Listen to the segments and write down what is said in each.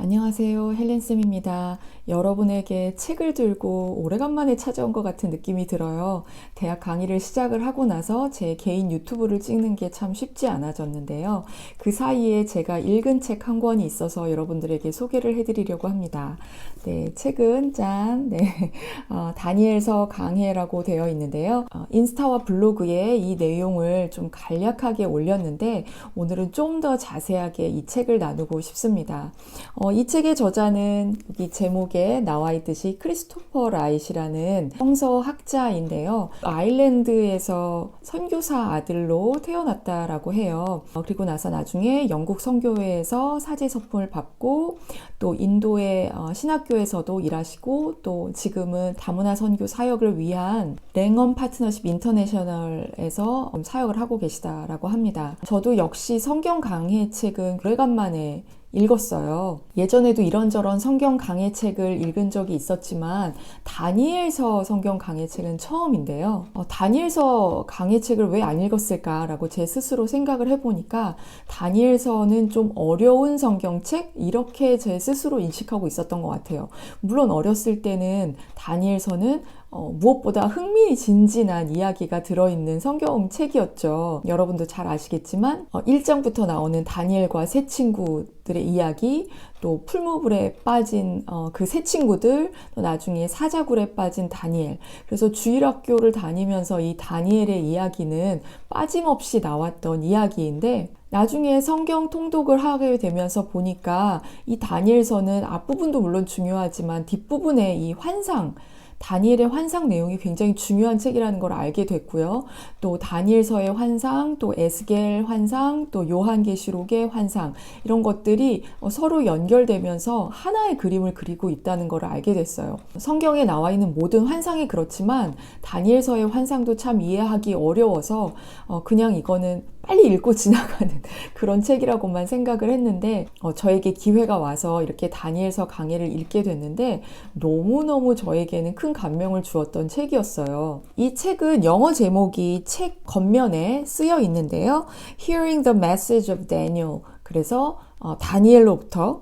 안녕하세요. 헬렌쌤입니다. 여러분에게 책을 들고 오래간만에 찾아온 것 같은 느낌이 들어요. 대학 강의를 시작을 하고 나서 제 개인 유튜브를 찍는 게 참 쉽지 않아졌는데요. 그 사이에 제가 읽은 책 한 권이 있어서 여러분들에게 소개를 해드리려고 합니다. 네, 책은 다니엘서 강해라고 되어 있는데요. 인스타와 블로그에 이 내용을 좀 간략하게 올렸는데 오늘은 좀 더 자세하게 이 책을 나누고 싶습니다. 이 책의 저자는 여기 제목에 나와 있듯이 크리스토퍼 라이트라는 성서학자인데요. 아일랜드에서 선교사 아들로 태어났다라고 해요. 그리고 나서 나중에 영국 선교회에서 사제 서품을 받고 또 인도의 신학교에서도 일하시고 또 지금은 다문화 선교 사역을 위한 랭엄 파트너십 인터내셔널에서 사역을 하고 계시다라고 합니다. 저도 역시 성경 강해 책은 오래간만에 읽었어요. 예전에도 이런저런 성경 강해 책을 읽은 적이 있었지만 다니엘서 성경 강해 책은 처음인데요. 다니엘서 강해 책을 왜 안 읽었을까라고 제 스스로 생각을 해보니까 다니엘서는 좀 어려운 성경책? 이렇게 제 스스로 인식하고 있었던 것 같아요. 물론 어렸을 때는 다니엘서는 무엇보다 흥미진진한 이야기가 들어있는 성경책이었죠. 여러분도 잘 아시겠지만 1장부터 나오는 다니엘과 세 친구들의 이야기, 또 풀무불에 빠진 그 세 친구들, 또 나중에 사자굴에 빠진 다니엘. 그래서 주일학교를 다니면서 이 다니엘의 이야기는 빠짐없이 나왔던 이야기인데 나중에 성경 통독을 하게 되면서 보니까 이 다니엘서는 앞부분도 물론 중요하지만 뒷부분에 이 환상, 다니엘의 환상 내용이 굉장히 중요한 책이라는 걸 알게 됐고요. 또 다니엘서의 환상, 또 에스겔 환상, 또 요한계시록의 환상 이런 것들이 서로 연결되면서 하나의 그림을 그리고 있다는 걸 알게 됐어요. 성경에 나와 있는 모든 환상이 그렇지만 다니엘서의 환상도 참 이해하기 어려워서 그냥 이거는 빨리 읽고 지나가는 그런 책이라고만 생각을 했는데 저에게 기회가 와서 이렇게 다니엘서 강해를 읽게 됐는데 너무너무 저에게는 큰 감명을 주었던 책이었어요. 이 책은 영어 제목이 책 겉면에 쓰여 있는데요. Hearing the Message of Daniel. 그래서 다니엘로부터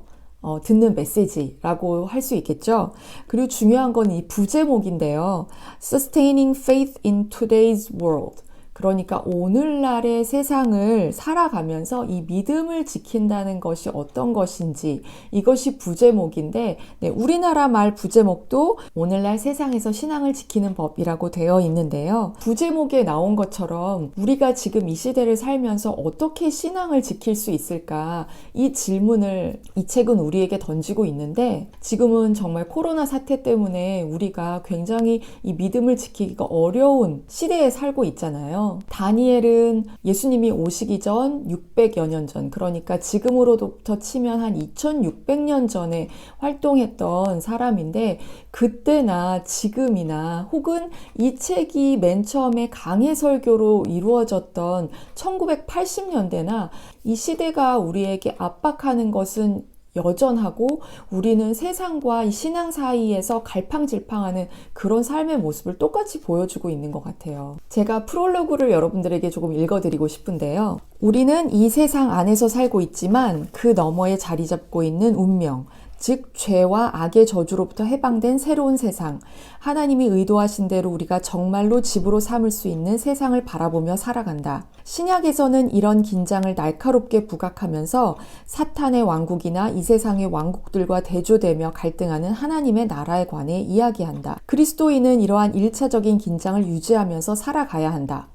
듣는 메시지라고 할 수 있겠죠. 그리고 중요한 건 이 부제목인데요. Sustaining Faith in Today's World. 그러니까 오늘날의 세상을 살아가면서 이 믿음을 지킨다는 것이 어떤 것인지 이것이 부제목인데 우리나라 말 부제목도 오늘날 세상에서 신앙을 지키는 법이라고 되어 있는데요. 부제목에 나온 것처럼 우리가 지금 이 시대를 살면서 어떻게 신앙을 지킬 수 있을까 이 질문을 이 책은 우리에게 던지고 있는데 지금은 정말 코로나 사태 때문에 우리가 굉장히 이 믿음을 지키기가 어려운 시대에 살고 있잖아요. 다니엘은 예수님이 오시기 전 600여 년 전, 그러니까 지금으로부터 치면 한 2600년 전에 활동했던 사람인데 그때나 지금이나 혹은 이 책이 맨 처음에 강해 설교로 이루어졌던 1980년대나 이 시대가 우리에게 압박하는 것은 여전하고 우리는 세상과 이 신앙 사이에서 갈팡질팡하는 그런 삶의 모습을 똑같이 보여주고 있는 것 같아요. 제가 프롤로그를 여러분들에게 조금 읽어드리고 싶은데요. 우리는 이 세상 안에서 살고 있지만 그 너머에 자리 잡고 있는 운명, 즉 죄와 악의 저주로부터 해방된 새로운 세상, 하나님이 의도하신 대로 우리가 정말로 집으로 삼을 수 있는 세상을 바라보며 살아간다. 신약에서는 이런 긴장을 날카롭게 부각하면서 사탄의 왕국이나 이 세상의 왕국들과 대조되며 갈등하는 하나님의 나라에 관해 이야기한다. 그리스도인은 이러한 1차적인 긴장을 유지하면서 살아가야 한다.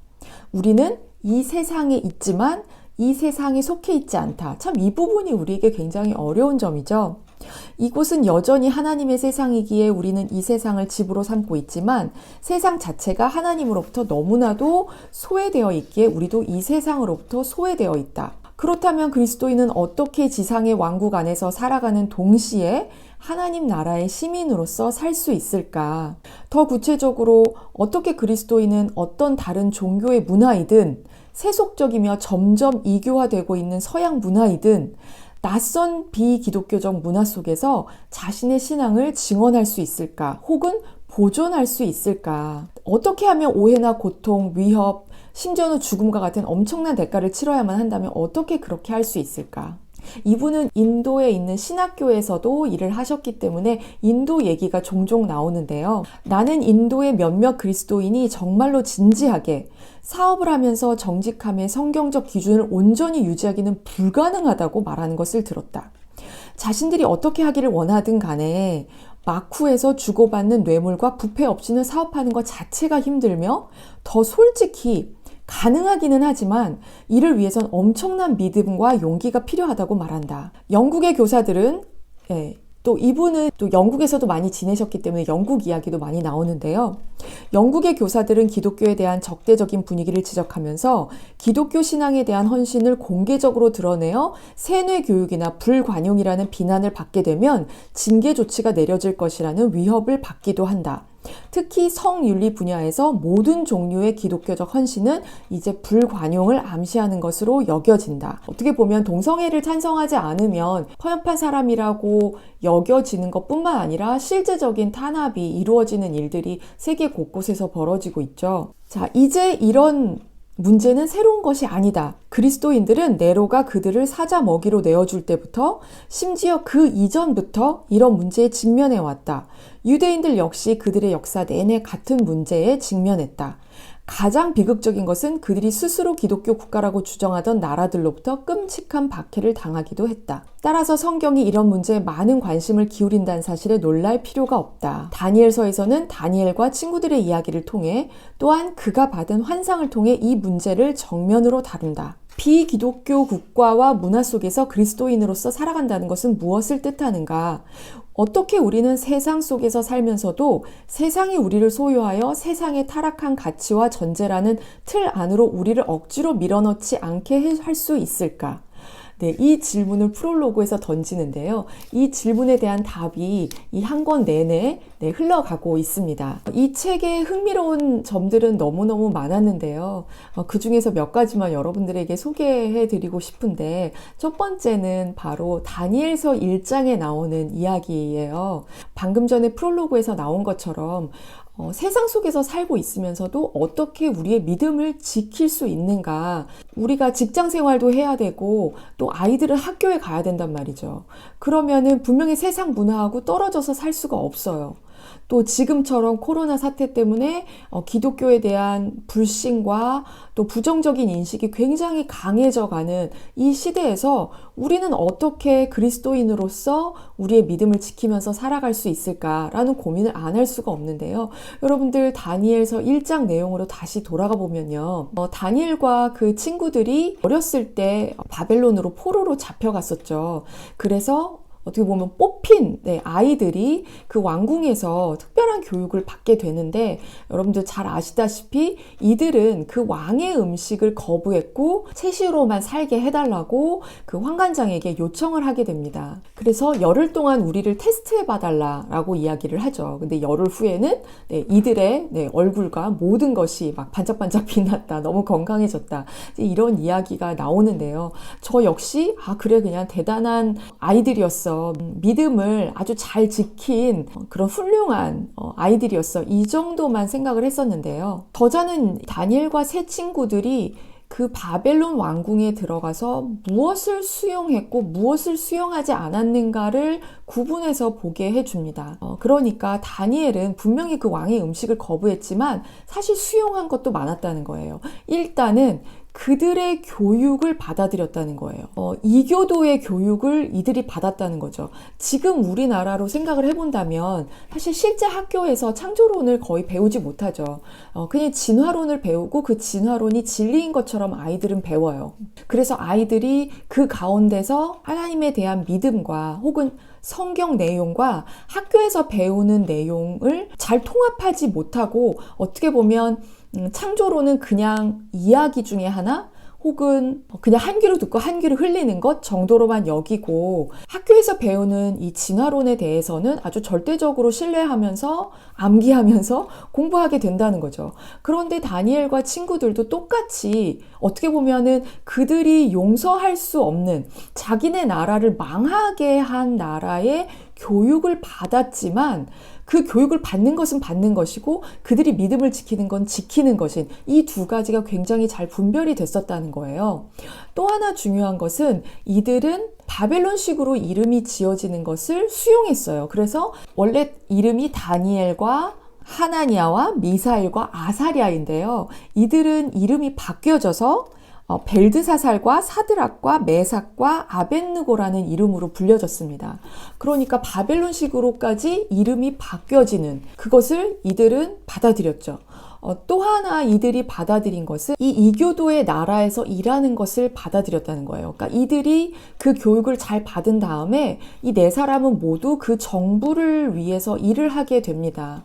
우리는 이 세상에 있지만 이 세상에 속해 있지 않다. 참 이 부분이 우리에게 굉장히 어려운 점이죠. 이곳은 여전히 하나님의 세상이기에 우리는 이 세상을 집으로 삼고 있지만 세상 자체가 하나님으로부터 너무나도 소외되어 있기에 우리도 이 세상으로부터 소외되어 있다. 그렇다면 그리스도인은 어떻게 지상의 왕국 안에서 살아가는 동시에 하나님 나라의 시민으로서 살 수 있을까? 더 구체적으로 어떻게 그리스도인은 어떤 다른 종교의 문화이든 세속적이며 점점 이교화되고 있는 서양 문화이든 낯선 비기독교적 문화 속에서 자신의 신앙을 증언할 수 있을까? 혹은 보존할 수 있을까? 어떻게 하면 오해나 고통, 위협, 심지어는 죽음과 같은 엄청난 대가를 치러야만 한다면 어떻게 그렇게 할 수 있을까? 이분은 인도에 있는 신학교에서도 일을 하셨기 때문에 인도 얘기가 종종 나오는데요. 나는 인도의 몇몇 그리스도인이 정말로 진지하게 사업을 하면서 정직함의 성경적 기준을 온전히 유지하기는 불가능하다고 말하는 것을 들었다. 자신들이 어떻게 하기를 원하든 간에 마쿠에서 주고받는 뇌물과 부패 없이는 사업하는 것 자체가 힘들며 더 솔직히 가능하기는 하지만 이를 위해선 엄청난 믿음과 용기가 필요하다고 말한다. 영국의 교사들은 또 이분은 또 영국에서도 많이 지내셨기 때문에 영국 이야기도 많이 나오는데요. 영국의 교사들은 기독교에 대한 적대적인 분위기를 지적하면서 기독교 신앙에 대한 헌신을 공개적으로 드러내어 세뇌 교육이나 불관용이라는 비난을 받게 되면 징계 조치가 내려질 것이라는 위협을 받기도 한다. 특히 성윤리 분야에서 모든 종류의 기독교적 헌신은 이제 불관용을 암시하는 것으로 여겨진다. 어떻게 보면 동성애를 찬성하지 않으면 허연한 사람이라고 여겨지는 것뿐만 아니라 실제적인 탄압이 이루어지는 일들이 세계 곳곳에서 벌어지고 있죠. 자, 이제 이런 문제는 새로운 것이 아니다. 그리스도인들은 네로가 그들을 사자 먹이로 내어줄 때부터 심지어 그 이전부터 이런 문제에 직면해 왔다. 유대인들 역시 그들의 역사 내내 같은 문제에 직면했다. 가장 비극적인 것은 그들이 스스로 기독교 국가라고 주장하던 나라들로부터 끔찍한 박해를 당하기도 했다. 따라서 성경이 이런 문제에 많은 관심을 기울인다는 사실에 놀랄 필요가 없다. 다니엘서에서는 다니엘과 친구들의 이야기를 통해 또한 그가 받은 환상을 통해 이 문제를 정면으로 다룬다. 비기독교 국가와 문화 속에서 그리스도인으로서 살아간다는 것은 무엇을 뜻하는가? 어떻게 우리는 세상 속에서 살면서도 세상이 우리를 소유하여 세상의 타락한 가치와 전제라는 틀 안으로 우리를 억지로 밀어넣지 않게 할 수 있을까? 네, 이 질문을 프롤로그에서 던지는데요. 이 질문에 대한 답이 이 한 권 내내 흘러가고 있습니다. 이 책의 흥미로운 점들은 너무너무 많았는데요. 그 중에서 몇 가지만 여러분들에게 소개해드리고 싶은데 첫 번째는 바로 다니엘서 1장에 나오는 이야기예요. 방금 전에 프롤로그에서 나온 것처럼 세상 속에서 살고 있으면서도 어떻게 우리의 믿음을 지킬 수 있는가. 우리가 직장 생활도 해야 되고 또 아이들은 학교에 가야 된단 말이죠. 그러면은 분명히 세상 문화하고 떨어져서 살 수가 없어요. 또 지금처럼 코로나 사태 때문에 기독교에 대한 불신과 또 부정적인 인식이 굉장히 강해져가는 이 시대에서 우리는 어떻게 그리스도인으로서 우리의 믿음을 지키면서 살아갈 수 있을까라는 고민을 안 할 수가 없는데요. 여러분들 다니엘서 1장 내용으로 다시 돌아가 보면요. 다니엘과 그 친구들이 어렸을 때 바벨론으로 포로로 잡혀갔었죠. 그래서 어떻게 보면 뽑힌 아이들이 그 왕궁에서 특별한 교육을 받게 되는데 여러분들 잘 아시다시피 이들은 그 왕의 음식을 거부했고 채시로만 살게 해달라고 그 환관장에게 요청을 하게 됩니다. 그래서 열흘 동안 우리를 테스트해 봐달라고 이야기를 하죠. 근데 열흘 후에는 이들의 얼굴과 모든 것이 막 반짝반짝 빛났다. 너무 건강해졌다. 이런 이야기가 나오는데요. 저 역시 그래 그냥 대단한 아이들이었어. 믿음을 아주 잘 지킨 그런 훌륭한 아이들이었어. 이 정도만 생각을 했었는데요. 저자는 다니엘과 세 친구들이 그 바벨론 왕궁에 들어가서 무엇을 수용했고 무엇을 수용하지 않았는가를 구분해서 보게 해줍니다. 그러니까 다니엘은 분명히 그 왕의 음식을 거부했지만 사실 수용한 것도 많았다는 거예요. 일단은 그들의 교육을 받아들였다는 거예요. 이교도의 교육을 이들이 받았다는 거죠. 지금 우리나라로 생각을 해본다면 사실 실제 학교에서 창조론을 거의 배우지 못하죠. 그냥 진화론을 배우고 그 진화론이 진리인 것처럼 아이들은 배워요. 그래서 아이들이 그 가운데서 하나님에 대한 믿음과 혹은 성경 내용과 학교에서 배우는 내용을 잘 통합하지 못하고 어떻게 보면 창조론은 그냥 이야기 중에 하나 혹은 그냥 한 귀로 듣고 한 귀로 흘리는 것 정도로만 여기고 학교에서 배우는 이 진화론에 대해서는 아주 절대적으로 신뢰하면서 암기하면서 공부하게 된다는 거죠. 그런데 다니엘과 친구들도 똑같이 어떻게 보면은 그들이 용서할 수 없는 자기네 나라를 망하게 한 나라의 교육을 받았지만 그 교육을 받는 것은 받는 것이고 그들이 믿음을 지키는 건 지키는 것인 이 두 가지가 굉장히 잘 분별이 됐었다는 거예요. 또 하나 중요한 것은 이들은 바벨론식으로 이름이 지어지는 것을 수용했어요. 그래서 원래 이름이 다니엘과 하나니아와 미사엘과 아사랴인데요. 이들은 이름이 바뀌어져서 벨드사살과 사드락과 메삭과 아벳느고라는 이름으로 불려졌습니다. 그러니까 바벨론식으로까지 이름이 바뀌어지는 그것을 이들은 받아들였죠. 또 하나 이들이 받아들인 것은 이 이교도의 나라에서 일하는 것을 받아들였다는 거예요. 그러니까 이들이 그 교육을 잘 받은 다음에 이 네 사람은 모두 그 정부를 위해서 일을 하게 됩니다.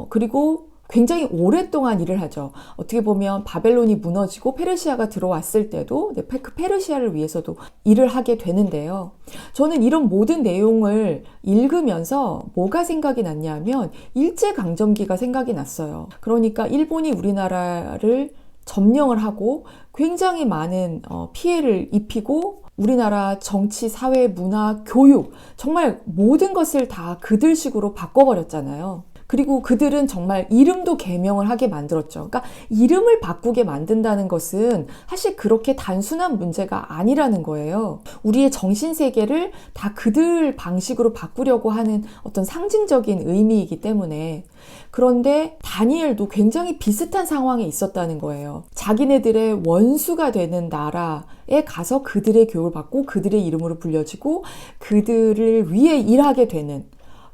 그리고 굉장히 오랫동안 일을 하죠. 어떻게 보면 바벨론이 무너지고 페르시아가 들어왔을 때도 그 페르시아를 위해서도 일을 하게 되는데요. 저는 이런 모든 내용을 읽으면서 뭐가 생각이 났냐면 일제강점기가 생각이 났어요. 그러니까 일본이 우리나라를 점령을 하고 굉장히 많은 피해를 입히고 우리나라 정치, 사회, 문화, 교육 정말 모든 것을 다 그들식으로 바꿔버렸잖아요. 그리고 그들은 정말 이름도 개명을 하게 만들었죠. 그러니까 이름을 바꾸게 만든다는 것은 사실 그렇게 단순한 문제가 아니라는 거예요. 우리의 정신세계를 다 그들 방식으로 바꾸려고 하는 어떤 상징적인 의미이기 때문에. 그런데 다니엘도 굉장히 비슷한 상황에 있었다는 거예요. 자기네들의 원수가 되는 나라에 가서 그들의 교육을 받고 그들의 이름으로 불려지고 그들을 위해 일하게 되는.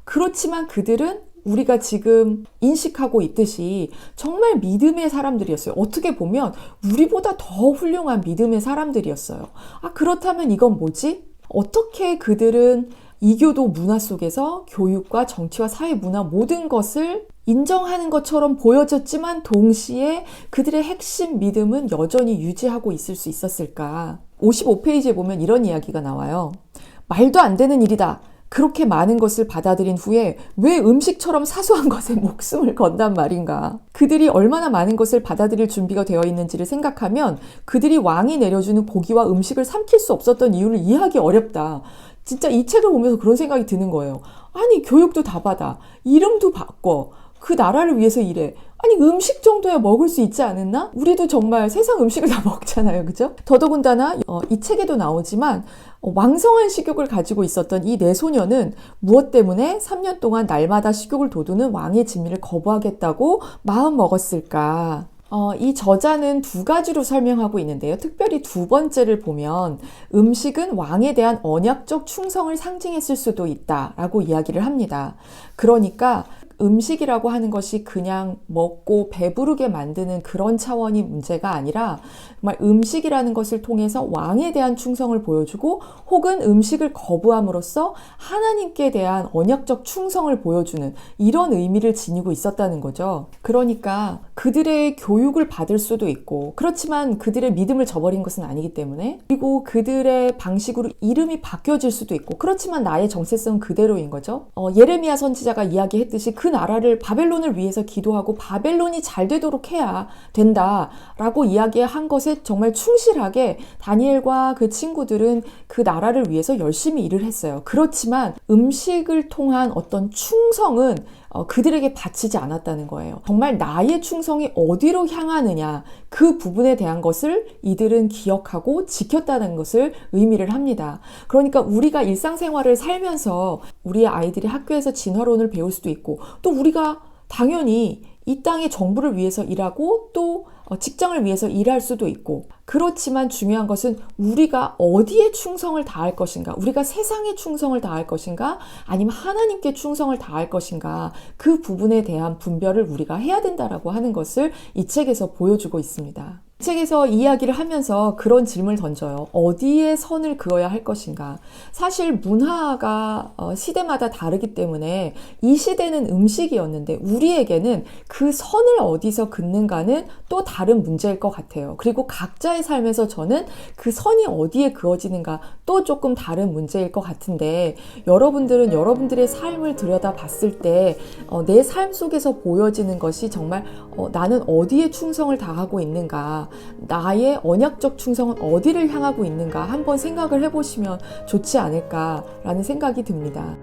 그렇지만 그들은 우리가 지금 인식하고 있듯이 정말 믿음의 사람들이었어요. 어떻게 보면 우리보다 더 훌륭한 믿음의 사람들이었어요. 그렇다면 이건 뭐지? 어떻게 그들은 이교도 문화 속에서 교육과 정치와 사회 문화 모든 것을 인정하는 것처럼 보여졌지만 동시에 그들의 핵심 믿음은 여전히 유지하고 있을 수 있었을까? 55페이지에 보면 이런 이야기가 나와요. 말도 안 되는 일이다. 그렇게 많은 것을 받아들인 후에 왜 음식처럼 사소한 것에 목숨을 건단 말인가? 그들이 얼마나 많은 것을 받아들일 준비가 되어 있는지를 생각하면 그들이 왕이 내려주는 고기와 음식을 삼킬 수 없었던 이유를 이해하기 어렵다. 진짜 이 책을 보면서 그런 생각이 드는 거예요. 아니, 교육도 다 받아. 이름도 바꿔. 그 나라를 위해서 일해. 아니, 음식 정도야 먹을 수 있지 않았나? 우리도 정말 세상 음식을 다 먹잖아요. 그죠? 더더군다나 이 책에도 나오지만 왕성한 식욕을 가지고 있었던 이 네 소녀는 무엇 때문에 3년 동안 날마다 식욕을 돋우는 왕의 진미를 거부하겠다고 마음먹었을까? 이 저자는 두 가지로 설명하고 있는데요. 특별히 두 번째를 보면 음식은 왕에 대한 언약적 충성을 상징했을 수도 있다라고 이야기를 합니다. 그러니까 음식이라고 하는 것이 그냥 먹고 배부르게 만드는 그런 차원이 문제가 아니라 정말 음식이라는 것을 통해서 왕에 대한 충성을 보여주고 혹은 음식을 거부함으로써 하나님께 대한 언약적 충성을 보여주는 이런 의미를 지니고 있었다는 거죠. 그러니까 그들의 교육을 받을 수도 있고 그렇지만 그들의 믿음을 저버린 것은 아니기 때문에 그리고 그들의 방식으로 이름이 바뀌어질 수도 있고 그렇지만 나의 정체성은 그대로인 거죠. 예레미야 선지자가 이야기했듯이 그 나라를 바벨론을 위해서 기도하고 바벨론이 잘 되도록 해야 된다라고 이야기한 것에 정말 충실하게 다니엘과 그 친구들은 그 나라를 위해서 열심히 일을 했어요. 그렇지만 음식을 통한 어떤 충성은 그들에게 바치지 않았다는 거예요. 정말 나의 충성이 어디로 향하느냐 그 부분에 대한 것을 이들은 기억하고 지켰다는 것을 의미를 합니다. 그러니까 우리가 일상생활을 살면서 우리의 아이들이 학교에서 진화론을 배울 수도 있고 또 우리가 당연히 이 땅의 정부를 위해서 일하고 또 직장을 위해서 일할 수도 있고 그렇지만 중요한 것은 우리가 어디에 충성을 다할 것인가 우리가 세상에 충성을 다할 것인가 아니면 하나님께 충성을 다할 것인가 그 부분에 대한 분별을 우리가 해야 된다라고 하는 것을 이 책에서 보여주고 있습니다. 이 책에서 이야기를 하면서 그런 질문을 던져요. 어디에 선을 그어야 할 것인가? 사실 문화가 시대마다 다르기 때문에 이 시대는 음식이었는데 우리에게는 그 선을 어디서 긋는가는 또 다른 문제일 것 같아요. 그리고 각자의 삶에서 저는 그 선이 어디에 그어지는가 또 조금 다른 문제일 것 같은데 여러분들은 여러분들의 삶을 들여다봤을 때 내 삶 속에서 보여지는 것이 정말 나는 어디에 충성을 다하고 있는가 나의 언약적 충성은 어디를 향하고 있는가 한번 생각을 해보시면 좋지 않을까라는 생각이 듭니다.